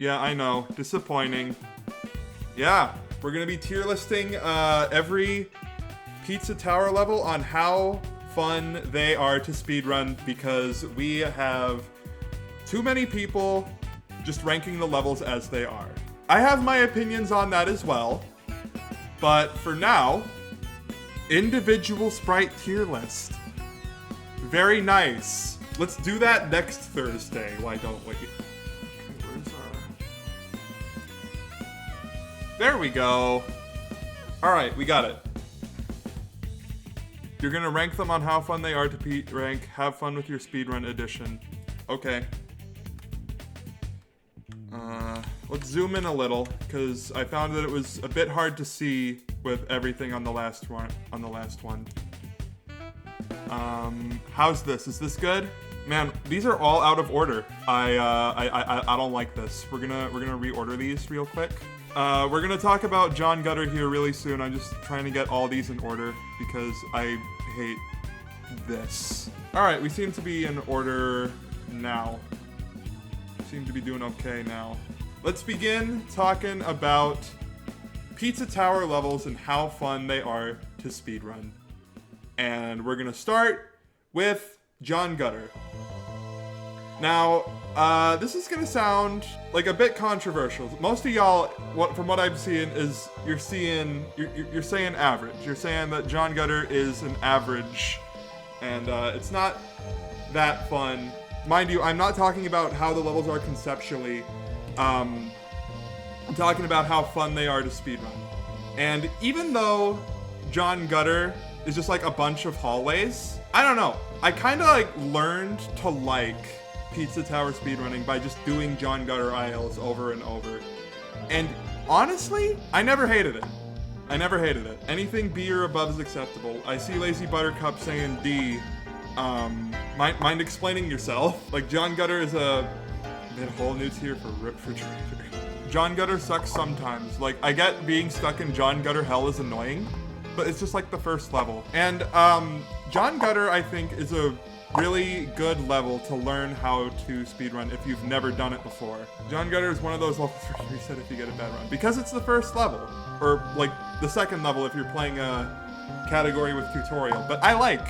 Yeah, I know. Disappointing. Yeah, we're gonna be tier listing every Pizza Tower level on how fun they are to speedrun because we have too many people just ranking the levels as they are. I have my opinions on that as well, but for now, individual sprite tier list. Very nice. Let's do that next Thursday. Why don't we? Where's our... There we go. All right, we got it. You're gonna rank them on how fun they are to rank. Have fun with your speedrun edition. Okay. Let's zoom in a little because I found that it was a bit hard to see with everything on the last one. How's this? Is this good? Man, these are all out of order. I don't like this. We're gonna reorder these real quick. We're gonna talk about John Gutter here really soon. I'm just trying to get all these in order because I hate this. All right, we seem to be in order now. Seem to be doing okay now. Let's begin talking about Pizza Tower levels and how fun they are to speedrun. And we're gonna start with John Gutter. Now, this is gonna sound like a bit controversial. Most of y'all, from what I'm seeing, is you're saying average. You're saying that John Gutter is an average, and it's not that fun. Mind you, I'm not talking about how the levels are conceptually. I'm talking about how fun they are to speedrun. And even though John Gutter is just like a bunch of hallways, I don't know. I kind of like learned to like Pizza Tower speedrunning by just doing John Gutter aisles over and over. And honestly, I never hated it. Anything B or above is acceptable. I see Lazy Buttercup saying D. Mind explaining yourself? Like, John Gutter is a whole new tier for refrigerator. John Gutter sucks sometimes. Like, I get being stuck in John Gutter hell is annoying, but it's just like the first level. And John Gutter, I think, is a really good level to learn how to speedrun if you've never done it before. John Gutter is one of those levels where you reset if you get a bad run. Because it's the first level, or like the second level if you're playing a category with tutorial. But I like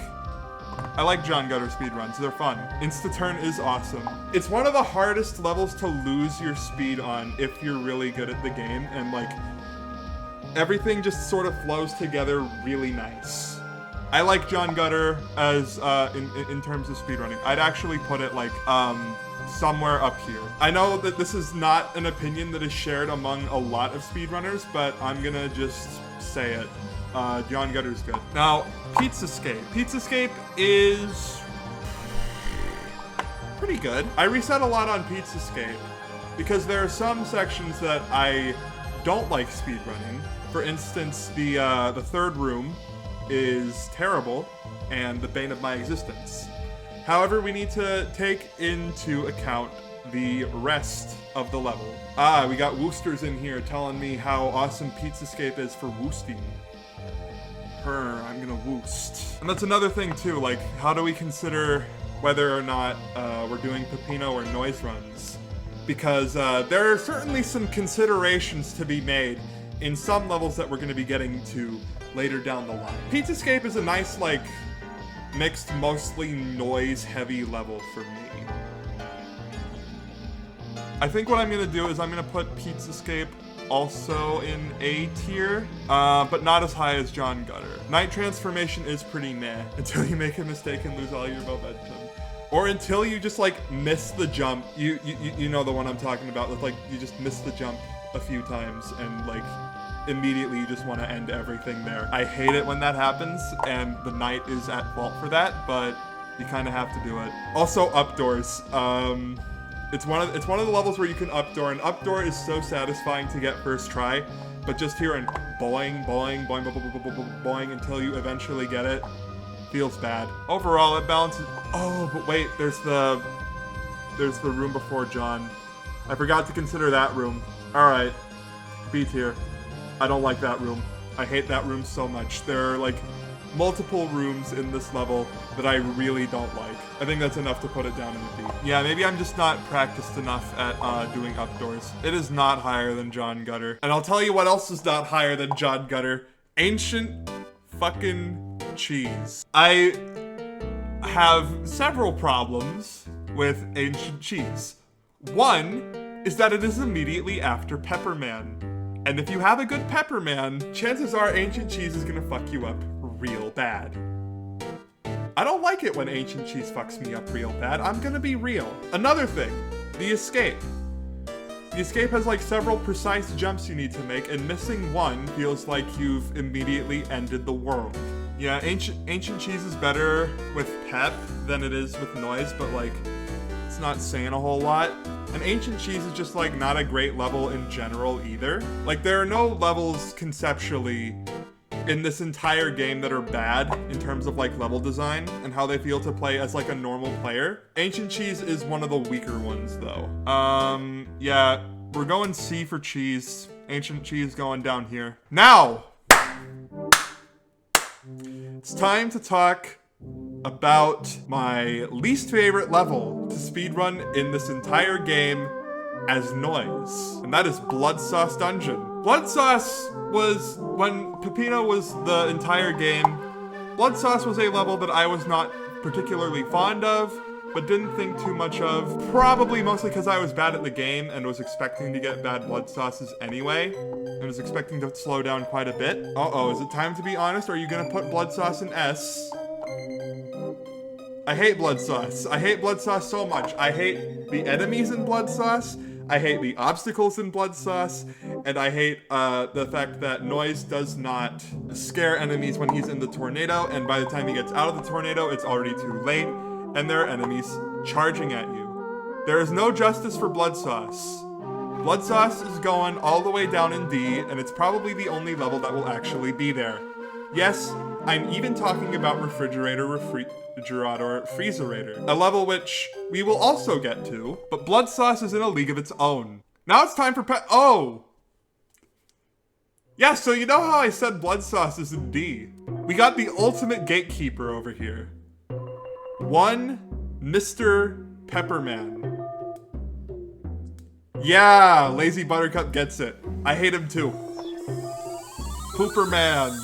John Gutter speedruns, they're fun. Insta-turn is awesome. It's one of the hardest levels to lose your speed on if you're really good at the game, and like, everything just sort of flows together really nice. I like John Gutter as, in terms of speedrunning. I'd actually put it like, somewhere up here. I know that this is not an opinion that is shared among a lot of speedrunners, but I'm gonna just say it. John Gutter's good. Now, Pizzascape. Pizzascape is pretty good. I reset a lot on Pizzascape because there are some sections that I don't like speedrunning. For instance, the third room is terrible and the bane of my existence. However, we need to take into account the rest of the level. We got Woosters in here telling me how awesome Pizzascape is for woosting. I'm gonna woost. And that's another thing too, like, how do we consider whether or not we're doing Pepino or noise runs? Because there are certainly some considerations to be made in some levels that we're gonna be getting to later down the line. Pizzascape is a nice, like, mixed, mostly noise-heavy level for me. I think what I'm gonna do is I'm gonna put Pizzascape also in A tier, but not as high as John Gutter. Night Transformation is pretty meh until you make a mistake and lose all your momentum. Or until you just, like, miss the jump. You know the one I'm talking about. Like, you just miss the jump a few times and, like, immediately you just want to end everything there. I hate it when that happens, and the Knight is at fault for that, but you kind of have to do it. Also, updoors. It's one of the levels where you can updoor, and updoor is so satisfying to get first try, but just hearing boing, boing, boing, boing, boing, boing, boing, boing until you eventually get it feels bad. Overall, it balances. Oh, but wait, there's the room before John. I forgot to consider that room. All right, B tier. I don't like that room. I hate that room so much. There are like multiple rooms in this level that I really don't like. I think that's enough to put it down in the D. Yeah, maybe I'm just not practiced enough at doing updoors. It is not higher than John Gutter. And I'll tell you what else is not higher than John Gutter. Ancient fucking cheese. I have several problems with ancient cheese. One is that it is immediately after Pepperman. And if you have a good Pepperman, chances are ancient cheese is gonna fuck you up real bad. I don't like it when ancient cheese fucks me up real bad. I'm gonna be real. Another thing, the escape. The escape has like several precise jumps you need to make, and missing one feels like you've immediately ended the world. Yeah, ancient cheese is better with pep than it is with noise, but like, it's not saying a whole lot. And ancient cheese is just like not a great level in general either. Like there are no levels conceptually in this entire game that are bad in terms of like level design and how they feel to play as like a normal player. Ancient cheese is one of the weaker ones though. Yeah, we're going C for cheese. Ancient cheese going down here. Now, it's time to talk about my least favorite level to speedrun in this entire game as noise, and that is Blood Sauce Dungeon. Blood Sauce was, when Peppino was the entire game, Blood Sauce was a level that I was not particularly fond of, but didn't think too much of, probably mostly because I was bad at the game and was expecting to get bad blood sauces anyway, and was expecting to slow down quite a bit. Uh-oh, is it time to be honest, or are you gonna put blood sauce in S? I hate blood sauce. I hate blood sauce so much. I hate the enemies in blood sauce, I hate the obstacles in blood sauce, and I hate the fact that Noise does not scare enemies when he's in the tornado, and by the time he gets out of the tornado, it's already too late, and there are enemies charging at you. There is no justice for blood sauce. Blood sauce is going all the way down in D, and it's probably the only level that will actually be there. Yes, I'm even talking about Refrigerator, Freezerator, a level which we will also get to, but blood sauce is in a league of its own. Now it's time for oh! Yeah, so you know how I said blood sauce is in D? We got the ultimate gatekeeper over here. One Mr. Pepperman. Yeah, Lazy Buttercup gets it. I hate him too. Pooperman.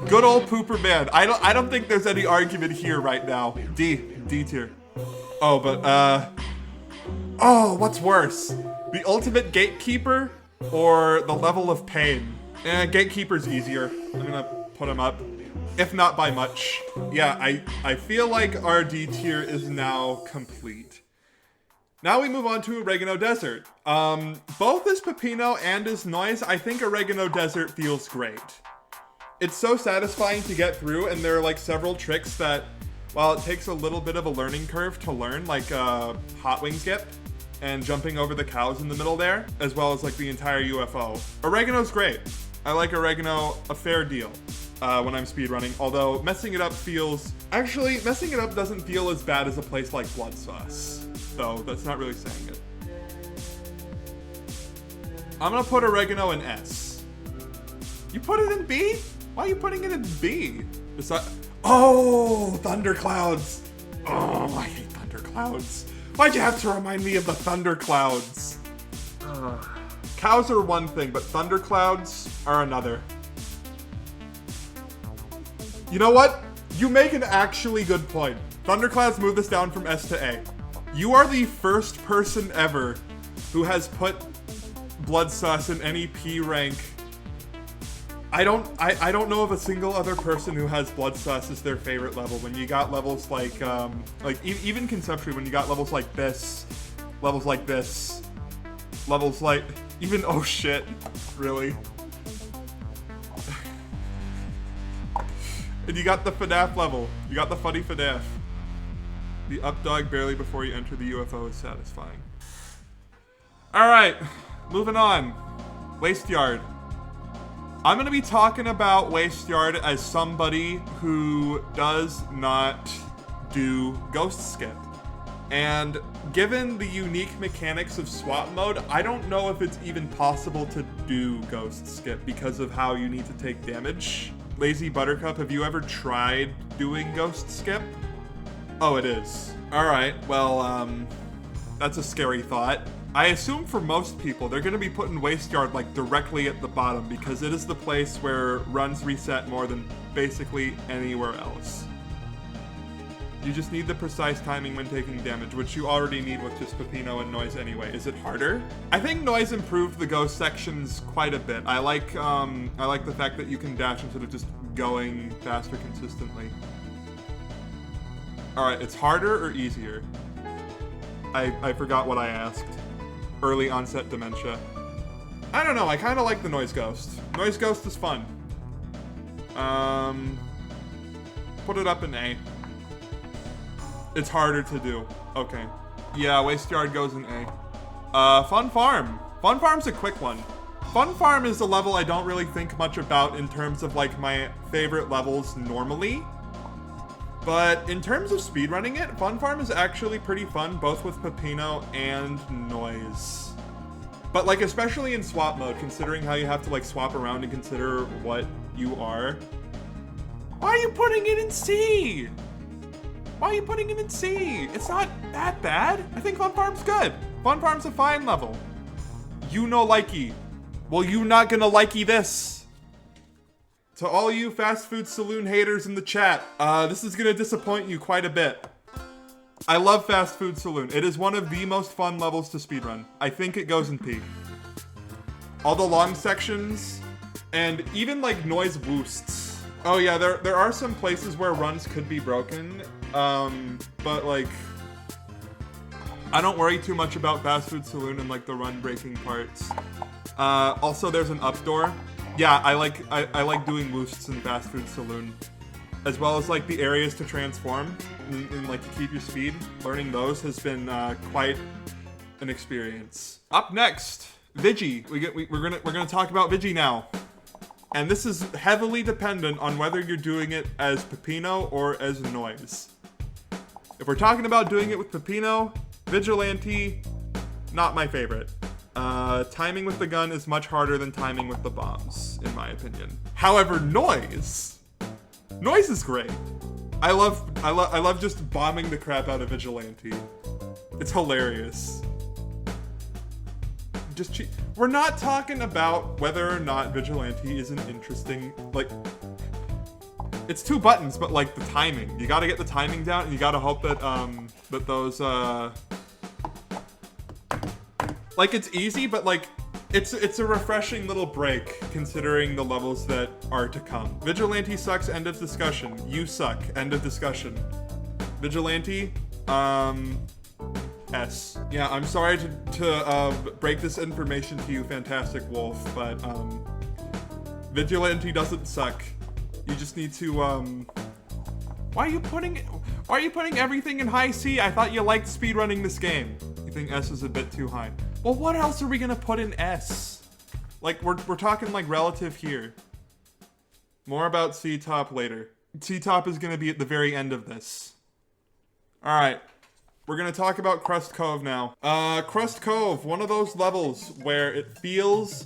Good old Pooperman. I don't think there's any argument here right now. D tier. Oh, but oh, what's worse? The ultimate gatekeeper or the level of pain? Gatekeeper's easier. I'm gonna put him up, if not by much. Yeah, I feel like our D tier is now complete. Now we move on to Oregano Desert. Both as Peppino and as Noise, I think Oregano Desert feels great. It's so satisfying to get through, and there are like several tricks that, while it takes a little bit of a learning curve to learn, like hot wing skip and jumping over the cows in the middle there, as well as like the entire UFO. Oregano's great. I like Oregano a fair deal when I'm speedrunning, although messing it up doesn't feel as bad as a place like Blood Sauce. So that's not really saying it. I'm gonna put Oregano in S. You put it in B? Why are you putting it in B? Oh, thunderclouds. Oh, I hate thunderclouds. Why'd you have to remind me of the thunderclouds? Cows are one thing, but thunderclouds are another. You know what? You make an actually good point. Thunderclouds move this down from S to A. You are the first person ever who has put Blood Sauce in any P rank. I don't know of a single other person who has Blood Sauce as their favorite level. When you got levels like even conceptually, when you got levels like this, levels like even oh shit, really. And you got the FNAF level. You got the funny FNAF. The up dog barely before you enter the UFO is satisfying. Alright, moving on. Waste Yard. I'm gonna be talking about Waste Yard as somebody who does not do Ghost Skip. And given the unique mechanics of swap mode, I don't know if it's even possible to do Ghost Skip because of how you need to take damage Lazy Buttercup, have you ever tried doing Ghost Skip? Oh, it is. All right, well, that's a scary thought. I assume for most people, they're gonna be putting Wasteyard like directly at the bottom because it is the place where runs reset more than basically anywhere else. You just need the precise timing when taking damage, which you already need with just Peppino and Noise anyway. Is it harder? I think Noise improved the ghost sections quite a bit. I like the fact that you can dash instead of just going faster consistently. All right, it's harder or easier? I forgot what I asked. Early onset dementia. I don't know, I kind of like the Noise Ghost. Noise Ghost is fun. Put it up in A. It's harder to do. Okay. Yeah, Wasteyard goes in A. Fun Farm. Fun Farm's a quick one. Fun Farm is a level I don't really think much about in terms of like my favorite levels normally. But in terms of speedrunning it, Fun Farm is actually pretty fun, both with Peppino and Noise. But like, especially in swap mode, considering how you have to like swap around and consider what you are. Why are you putting it in C? Why are you putting it in C? It's not that bad. I think Fun Farm's good. Fun Farm's a fine level. You no likey. Well, you not gonna likey this. To all you fast food saloon haters in the chat, this is gonna disappoint you quite a bit. I love Fast Food Saloon. It is one of the most fun levels to speedrun. I think it goes in P. All the long sections, and even like Noise boosts. Oh yeah, there are some places where runs could be broken, but like, I don't worry too much about Fast Food Saloon and like the run breaking parts. Also, there's an up door. Yeah, I like doing boosts in Fast Food Saloon, as well as like the areas to transform and like to keep your speed. Learning those has been quite an experience. Up next, Vigi. We're gonna talk about Vigi now, and this is heavily dependent on whether you're doing it as Peppino or as Noise. If we're talking about doing it with Peppino, Vigilante, not my favorite. Timing with the gun is much harder than timing with the bombs, in my opinion. However, Noise is great. I love just bombing the crap out of Vigilante. It's hilarious. We're not talking about whether or not Vigilante is an interesting, like, it's 2 buttons, but like the timing. You gotta get the timing down, and you gotta hope that, that those, like, it's easy, but like, it's a refreshing little break considering the levels that are to come. Vigilante sucks, end of discussion. You suck, end of discussion. Vigilante, S. Yeah, I'm sorry to break this information to you, Fantastic Wolf, but Vigilante doesn't suck. You just need to why are you putting everything in high C? I thought you liked speedrunning this game. You think S is a bit too high? Well, what else are we gonna put in S? Like, we're talking like relative here. More about C-Top later. C-Top is gonna be at the very end of this. Alright, we're gonna talk about Crust Cove now. Crust Cove, one of those levels where it feels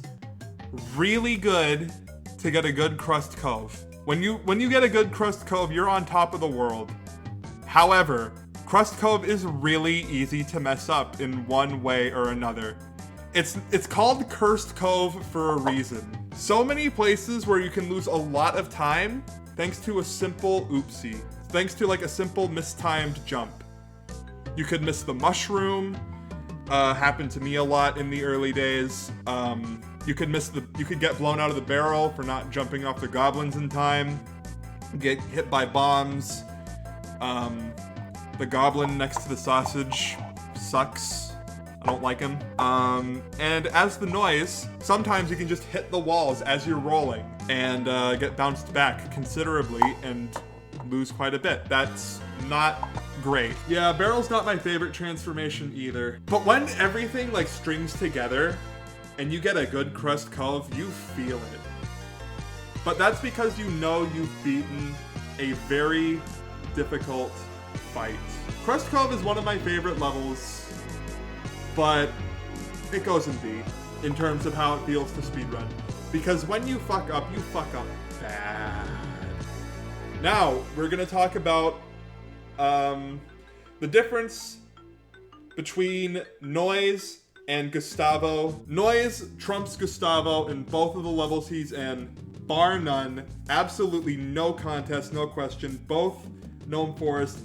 really good to get a good Crust Cove. When you get a good Crust Cove, you're on top of the world. However, Crust Cove is really easy to mess up in one way or another. It's called Cursed Cove for a reason. So many places where you can lose a lot of time thanks to a simple oopsie. Thanks to like a simple mistimed jump. You could miss the mushroom. Happened to me a lot in the early days. You could get blown out of the barrel for not jumping off the goblins in time. Get hit by bombs. The goblin next to the sausage sucks. I don't like him. And as the Noise, sometimes you can just hit the walls as you're rolling and get bounced back considerably and lose quite a bit. That's not great. Yeah, barrel's not my favorite transformation either. But when everything like strings together and you get a good Crust Cove, you feel it. But that's because you know you've beaten a very difficult fight. Crust Cove is one of my favorite levels, but it goes in B in terms of how it feels to speedrun. Because when you fuck up bad. Now, we're gonna talk about the difference between Noise and Gustavo. Noise trumps Gustavo in both of the levels he's in, bar none. Absolutely no contest, no question. Both Gnome Forest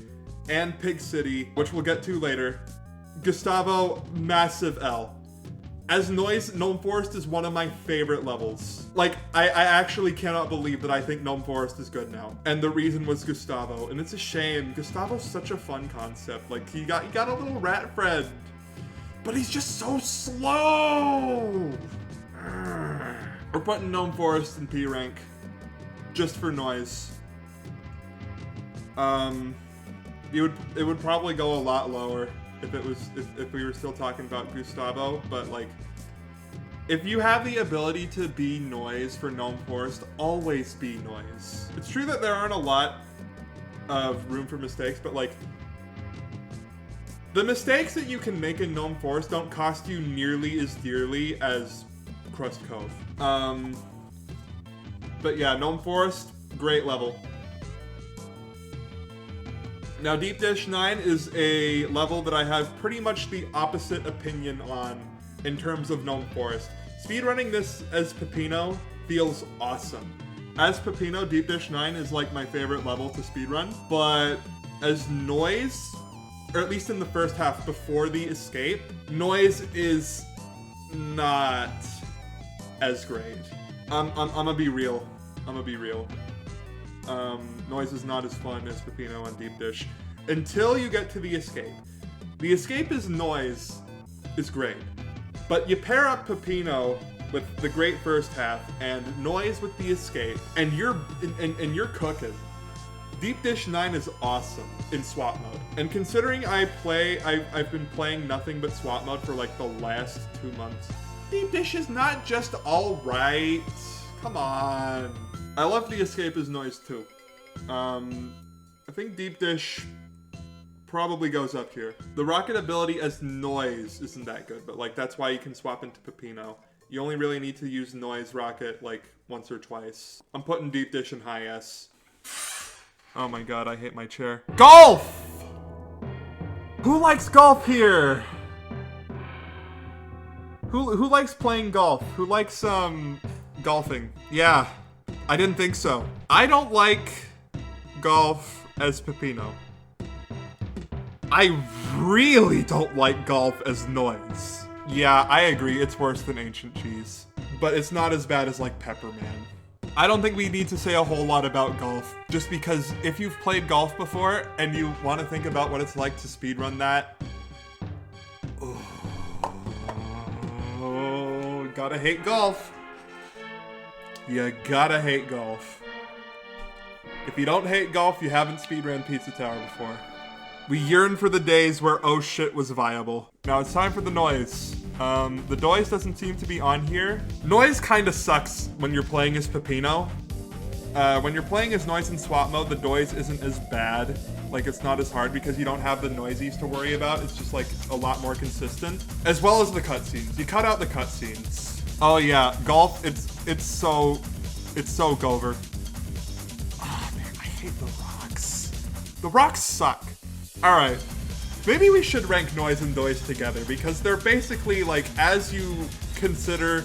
and Pig City, which we'll get to later. Gustavo, massive L. As Noise, Gnome Forest is one of my favorite levels. Like, I actually cannot believe that I think Gnome Forest is good now. And the reason was Gustavo, and it's a shame. Gustavo's such a fun concept. Like, he got a little rat friend, but he's just so slow. We're putting Gnome Forest in P rank, just for Noise. It would probably go a lot lower if we were still talking about Gustavo, but like, if you have the ability to be Noise for Gnome Forest, always be Noise. It's true that there aren't a lot of room for mistakes, but like, the mistakes that you can make in Gnome Forest don't cost you nearly as dearly as Crust Cove. But yeah, Gnome Forest, great level. Now, Deep Dish 9 is a level that I have pretty much the opposite opinion on in terms of Gnome Forest. Speedrunning this as Peppino feels awesome. As Peppino, Deep Dish 9 is like my favorite level to speedrun, but as Noise, or at least in the first half before the escape, Noise is not as great. I'm gonna be real. Noise is not as fun as Peppino on Deep Dish until you get to the escape. The escape is Noise is great, but you pair up Peppino with the great first half and Noise with the escape, and you're cooking. Deep Dish 9 is awesome in swap mode, and considering I've been playing nothing but swap mode for like the last 2 months, Deep Dish is not just alright. Come on. I love the escape as Noise too. I think Deep Dish probably goes up here. The rocket ability as Noise isn't that good, but like, that's why you can swap into Peppino. You only really need to use Noise rocket like once or twice. I'm putting Deep Dish in high S. Oh my god, I hate my chair. Golf! Who likes golf here? Who likes playing golf? Who likes golfing? Yeah, I didn't think so. I don't like golf as Peppino. I really don't like golf as Noise. Yeah, I agree, it's worse than Ancient Cheese, but it's not as bad as like Pepperman. I don't think we need to say a whole lot about golf, just because if you've played golf before and you want to think about what it's like to speedrun that, oh, gotta hate golf. You gotta hate golf. If you don't hate golf, you haven't speedrun Pizza Tower before. We yearn for the days where oh shit was viable. Now it's time for the Noise. The Noise doesn't seem to be on here. Noise kinda sucks when you're playing as Peppino. When you're playing as Noise in swap mode, the Noise isn't as bad. Like, it's not as hard because you don't have the Noisies to worry about. It's just like a lot more consistent. As well as the cutscenes. You cut out the cutscenes. Oh yeah, golf, it's so Gover. Oh man, I hate the rocks. The rocks suck. Alright, maybe we should rank Noise and Noise together, because they're basically, like, as you consider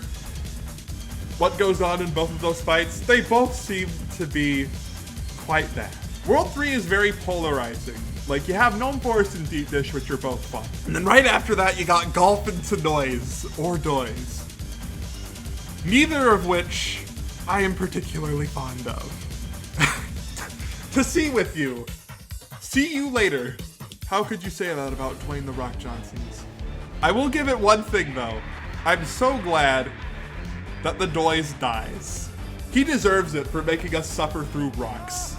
what goes on in both of those fights, they both seem to be quite bad. World 3 is very polarizing. Like, you have Gnome Forest and Deep Dish, which are both fun. And then right after that, you got Golf into Noise, or Noise. Neither of which I am particularly fond of. To see with you. See you later. How could you say that about Dwayne "The Rock" Johnson's? I will give it one thing though. I'm so glad that the Noise dies. He deserves it for making us suffer through rocks.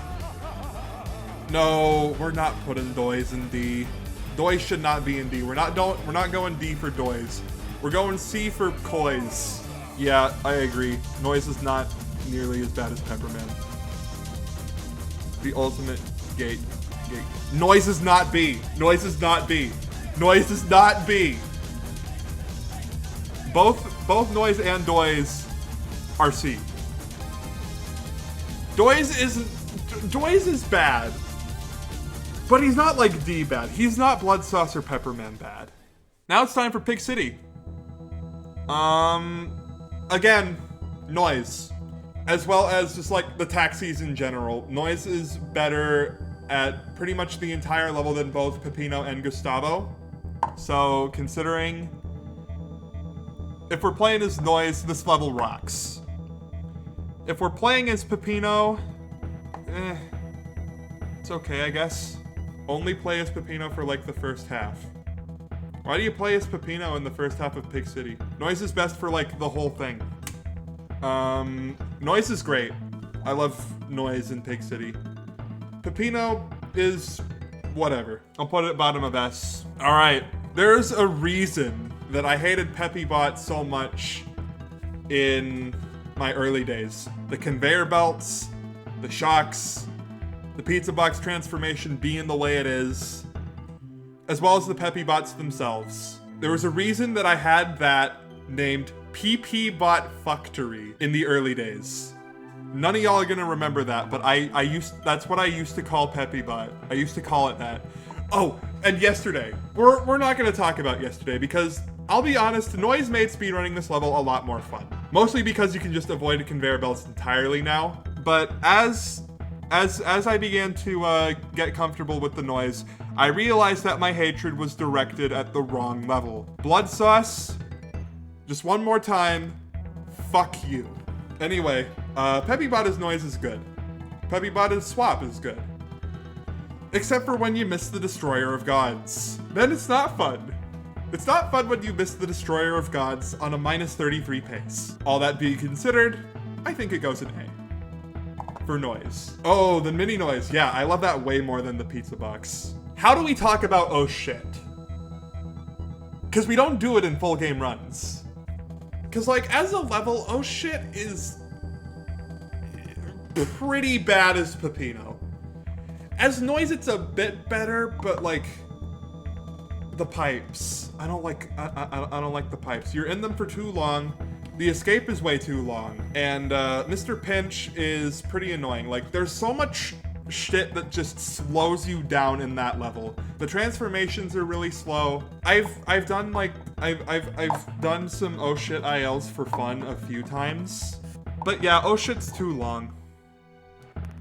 No, we're not putting Noise in D. Noise should not be in D. We're not going D for Noise. We're going C for Kois. Yeah, I agree. Noise is not nearly as bad as Pepperman. The ultimate gate. Noise is not B. Noise is not B. Noise is not B. Both Noise and Noise are C. Noise isn't Noise is bad. But he's not like D bad. He's not Blood Sauce or Pepperman bad. Now it's time for Pig City. Again, Noise. As well as just like the taxis in general. Noise is better at pretty much the entire level than both Peppino and Gustavo. So considering if we're playing as Noise, this level rocks. If we're playing as Peppino, it's okay, I guess. Only play as Peppino for like the first half. Why do you play as Peppino in the first half of Pig City? Noise is best for like the whole thing. Noise is great. I love Noise in Pig City. Peppino is whatever. I'll put it at bottom of S. All right, there's a reason that I hated PeppyBot so much in my early days. The conveyor belts, the shocks, the pizza box transformation being the way it is, as well as the PeppyBots themselves. There was a reason that I had that named PPBot Factory in the early days. None of y'all are gonna remember that, but that's what I used to call PeppyBot. I used to call it that. Oh, and yesterday. We're not gonna talk about yesterday because I'll be honest, Noise made speedrunning this level a lot more fun. Mostly because you can just avoid conveyor belts entirely now. But as I began to get comfortable with the Noise, I realized that my hatred was directed at the wrong level. Blood Sauce, just one more time, fuck you. Anyway, PeppyBot's Noise is good. PeppyBot's Swap is good. Except for when you miss the Destroyer of Gods. Then it's not fun. It's not fun when you miss the Destroyer of Gods on a -33 pace. All that being considered, I think it goes an A. For Noise. Oh, the mini Noise. Yeah, I love that way more than the pizza box. How do we talk about oh shit? Because we don't do it in full game runs. Because like as a level, oh shit is pretty bad as Peppino. As Noise, it's a bit better, but like the pipes. I don't like the pipes. You're in them for too long. The escape is way too long, and Mr. Pinch is pretty annoying. Like, there's so much shit that just slows you down in that level. The transformations are really slow. I've done some oh shit ILs for fun a few times, but yeah, oh shit's too long.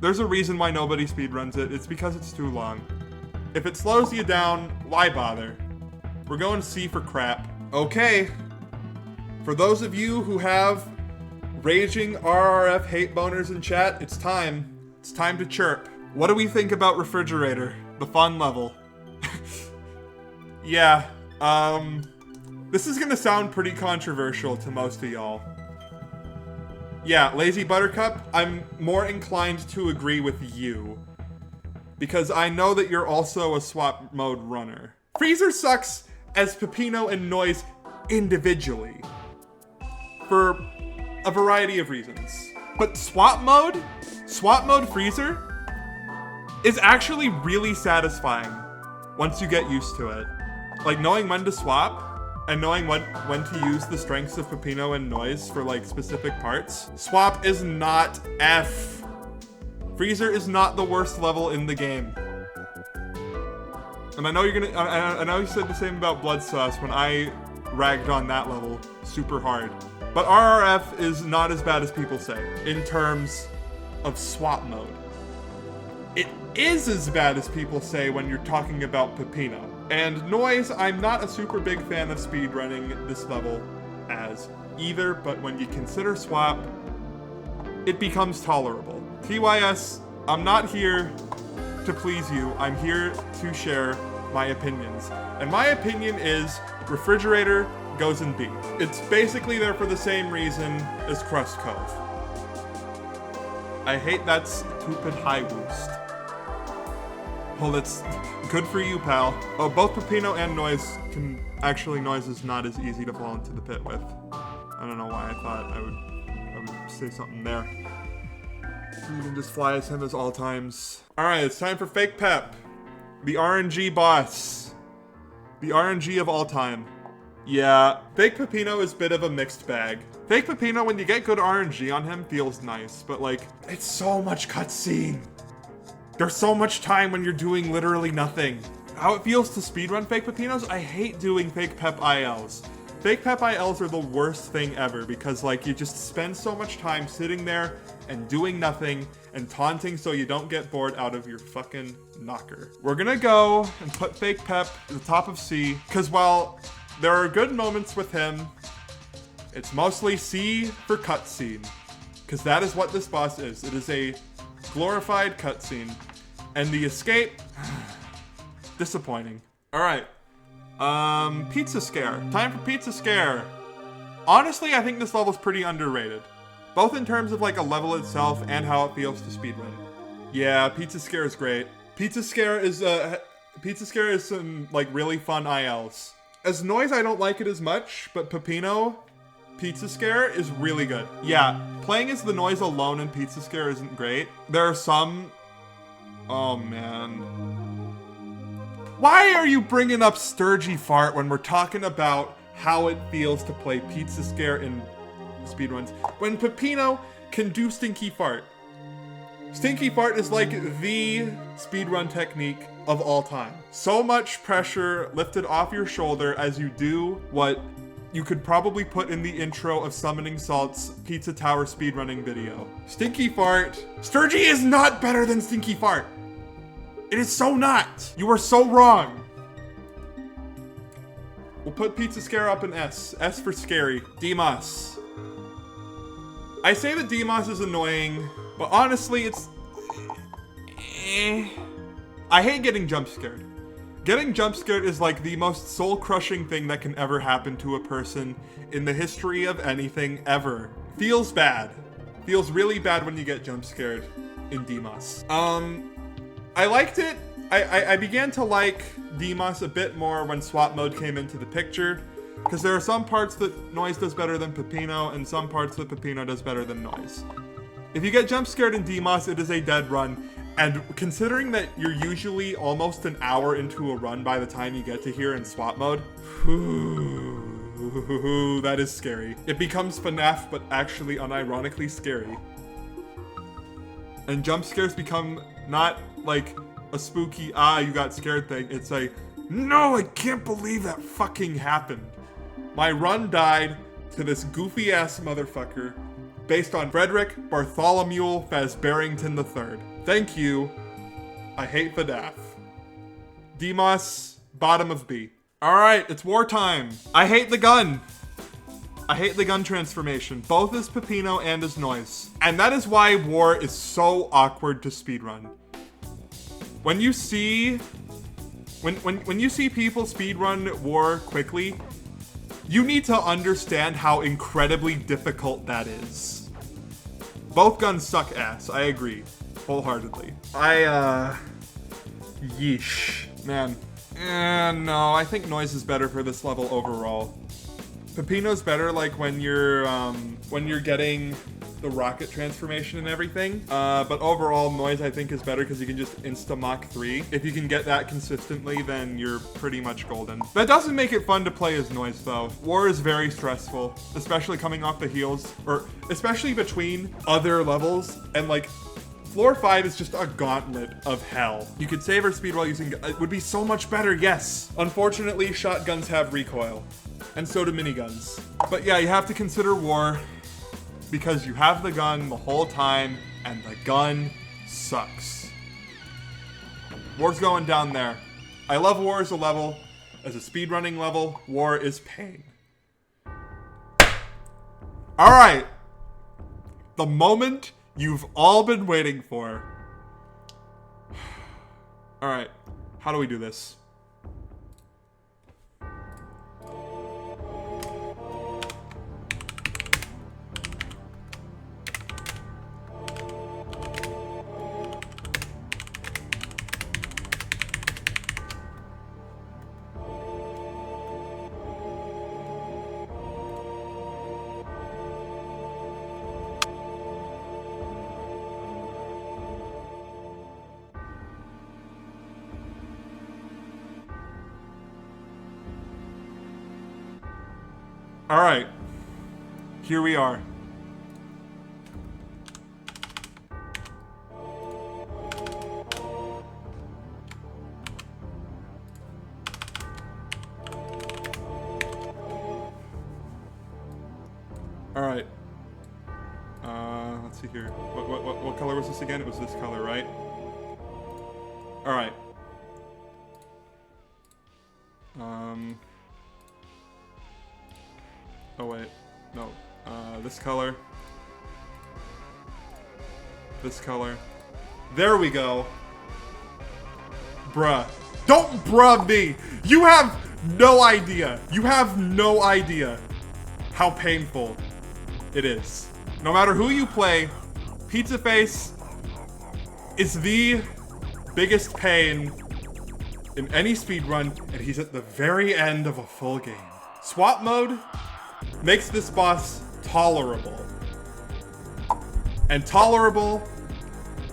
There's a reason why nobody speedruns it. It's because it's too long. If it slows you down, why bother? We're going C for crap. Okay. For those of you who have raging RRF hate boners in chat, it's time. It's time to chirp. What do we think about Refrigerator? The fun level. Yeah, this is gonna sound pretty controversial to most of y'all. Yeah, Lazy Buttercup, I'm more inclined to agree with you. Because I know that you're also a swap mode runner. Freezer sucks as Peppino and Noise individually. For a variety of reasons. But swap mode Freezer is actually really satisfying once you get used to it. Like knowing when to swap and knowing when to use the strengths of Peppino and Noise for like specific parts. Swap is not F. Freezer is not the worst level in the game. And I know I know you said the same about Blood Sauce when I ragged on that level super hard. But RRF is not as bad as people say in terms of swap mode. It is as bad as people say when you're talking about Peppino. And Noise, I'm not a super big fan of speedrunning this level as either, but when you consider swap, it becomes tolerable. TYS, I'm not here to please you. I'm here to share my opinions. And my opinion is Refrigerator goes in B. It's basically there for the same reason as Crust Cove. I hate that stupid high boost. Well, that's good for you, pal. Oh, both Peppino and Noise can... Actually, Noise is not as easy to fall into the pit with. I don't know why I thought I would say something there. You can just fly as him as all times. Alright, it's time for Fake Pep. The RNG boss. The RNG of all time. Yeah, Fake Peppino is a bit of a mixed bag. Fake Peppino, when you get good RNG on him, feels nice, but like, it's so much cutscene. There's so much time when you're doing literally nothing. How it feels to speedrun fake Pepinos? I hate doing fake Pep ILs. Fake Pep ILs are the worst thing ever because like you just spend so much time sitting there and doing nothing and taunting so you don't get bored out of your fucking knocker. We're gonna go and put fake Pep at the top of C because while there are good moments with him, it's mostly C for cutscene because that is what this boss is. It is a glorified cutscene and the escape, disappointing. All right. Pizza Scare. Time for Pizza Scare. Honestly, I think this level's pretty underrated. Both in terms of like a level itself and how it feels to speedrun. Yeah, Pizza Scare is great. Pizza Scare is some like really fun ILs. As Noise, I don't like it as much, but Pepino, Pizza Scare is really good. Yeah, playing as the Noise alone in Pizza Scare isn't great. There are some... Oh man. Why are you bringing up Sturgy Fart when we're talking about how it feels to play Pizza Scare in speedruns? When Pepino can do Stinky Fart. Stinky Fart is like the speedrun technique of all time. So much pressure lifted off your shoulder as you do what you could probably put in the intro of Summoning Salt's Pizza Tower speedrunning video. Stinky Fart. Sturgy is not better than Stinky Fart. It is so not. You are so wrong. We'll put Pizza Scare up in S. S for scary. Demas. I say that Demas is annoying, but honestly, it's... I hate getting jump scared. Getting jump scared is like the most soul-crushing thing that can ever happen to a person in the history of anything ever. Feels bad. Feels really bad when you get jump scared in Demas. I liked it. I began to like Demas a bit more when swap mode came into the picture, because there are some parts that Noise does better than Pepino, and some parts that Pepino does better than Noise. If you get jump scared in Demas, it is a dead run, and considering that you're usually almost an hour into a run by the time you get to here in swap mode, that is scary. It becomes FNAF, but actually unironically scary. And jump scares become not like a spooky, you got scared thing. It's a, no, I can't believe that fucking happened. My run died to this goofy ass motherfucker based on Frederick Bartholomew Fazbarrington III. Thank you. I hate FNAF. Demas, bottom of B. Alright, it's wartime. I hate the gun. I hate the gun transformation, both as Pepino and as Noise. And that is why War is so awkward to speedrun. When you see when you see people speedrun War quickly, you need to understand how incredibly difficult that is. Both guns suck ass, I agree, wholeheartedly. Yeesh. Man. No, I think Noise is better for this level overall. Pepino's better like when you're getting the rocket transformation and everything. But overall, Noise I think is better because you can just insta-Mach 3. If you can get that consistently, then you're pretty much golden. That doesn't make it fun to play as Noise though. War is very stressful, especially coming off the heels, or especially between other levels, and like Floor 5 is just a gauntlet of hell. You could save or speed while using, it would be so much better, yes. Unfortunately, shotguns have recoil, and so do miniguns. But yeah, you have to consider War, because you have the gun the whole time, and the gun sucks. War's going down there. I love War as a level. As a speedrunning level, War is pain. Alright. The moment you've all been waiting for. Alright, how do we do this? Alright, here we are. Alright. Let's see here. What color was this again? It was this color, right? Alright. Oh wait. No. This color. This color. There we go. Bruh. Don't bruh me! You have no idea. You have no idea how painful it is. No matter who you play, Pizza Face is the biggest pain in any speedrun, and he's at the very end of a full game. Swap mode makes this boss tolerable. And tolerable,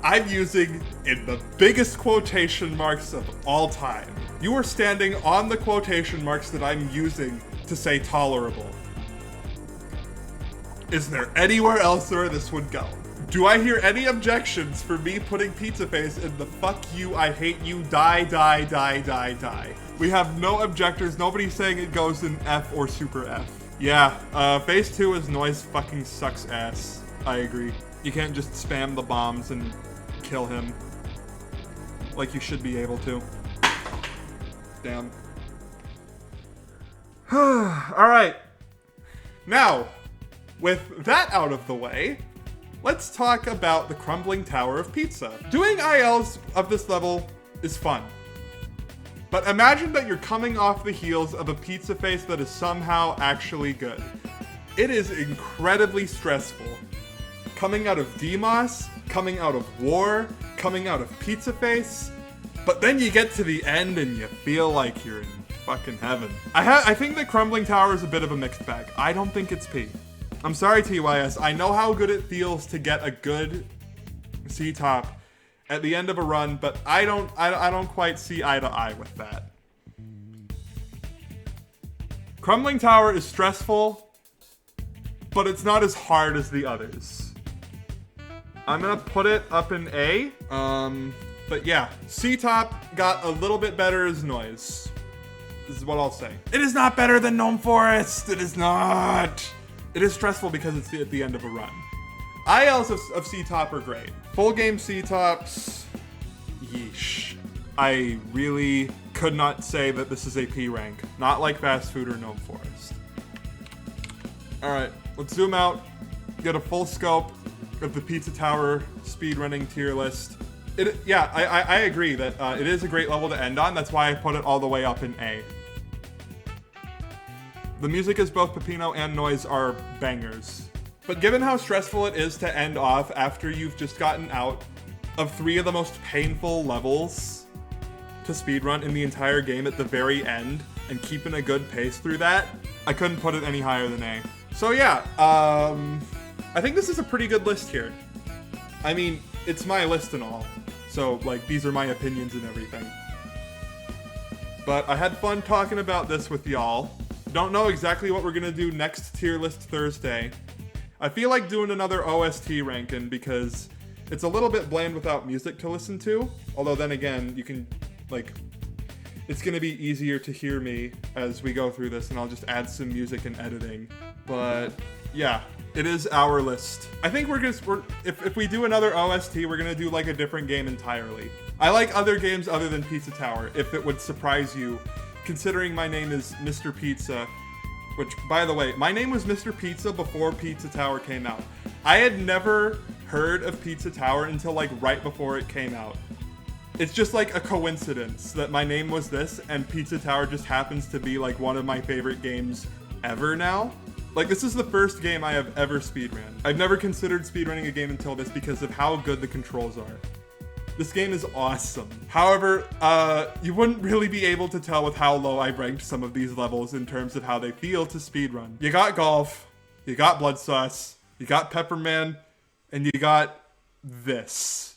I'm using in the biggest quotation marks of all time. You are standing on the quotation marks that I'm using to say tolerable. Is there anywhere else where this would go? Do I hear any objections for me putting Pizza Face in the fuck you, I hate you, die, die, die, die, die? We have no objectors, nobody's saying it goes in F or super F. Yeah, phase 2 is noise fucking sucks ass. I agree. You can't just spam the bombs and kill him like you should be able to. Damn. Alright. Now, with that out of the way, let's talk about the crumbling tower of pizza. Doing ILs of this level is fun. But imagine that you're coming off the heels of a Pizza Face that is somehow actually good. It is incredibly stressful. Coming out of Demos, coming out of War, coming out of Pizza Face, but then you get to the end and you feel like you're in fucking heaven. I think the crumbling tower is a bit of a mixed bag. I don't think it's P. I'm sorry, TYS. I know how good it feels to get a good C-top at the end of a run, but I don't quite see eye to eye with that. Crumbling Tower is stressful, but it's not as hard as the others. I'm gonna put it up in A. But yeah, C-top got a little bit better as noise. This is what I'll say. It is not better than Gnome Forest. It is not. It is stressful because it's at the end of a run. ILs of C-top are great. Full game C-tops, yeesh. I really could not say that this is a P rank. Not like Fast Food or Gnome Forest. All right, let's zoom out, get a full scope of the Pizza Tower speedrunning tier list. Yeah, I agree that it is a great level to end on. That's why I put it all the way up in A. The music as both Peppino and Noise are bangers. But given how stressful it is to end off after you've just gotten out of 3 of the most painful levels to speedrun in the entire game at the very end and keeping a good pace through that, I couldn't put it any higher than A. So yeah, I think this is a pretty good list here. I mean, it's my list and all, so like these are my opinions and everything. But I had fun talking about this with y'all. Don't know exactly what we're gonna do next tier list Thursday. I feel like doing another OST ranking because it's a little bit bland without music to listen to. Although then again, you can, like, it's gonna be easier to hear me as we go through this and I'll just add some music and editing. But yeah, it is our list. I think if we do another OST, we're gonna do like a different game entirely. I like other games other than Pizza Tower, if it would surprise you, considering my name is Mr. Pizza. Which, by the way, my name was Mr. Pizza before Pizza Tower came out. I had never heard of Pizza Tower until like right before it came out. It's just like a coincidence that my name was this and Pizza Tower just happens to be like one of my favorite games ever now. Like, this is the first game I have ever speedrun. I've never considered speedrunning a game until this because of how good the controls are. This game is awesome. However, you wouldn't really be able to tell with how low I ranked some of these levels in terms of how they feel to speedrun. You got Golf, you got Blood Sauce, you got Pepperman, and you got this.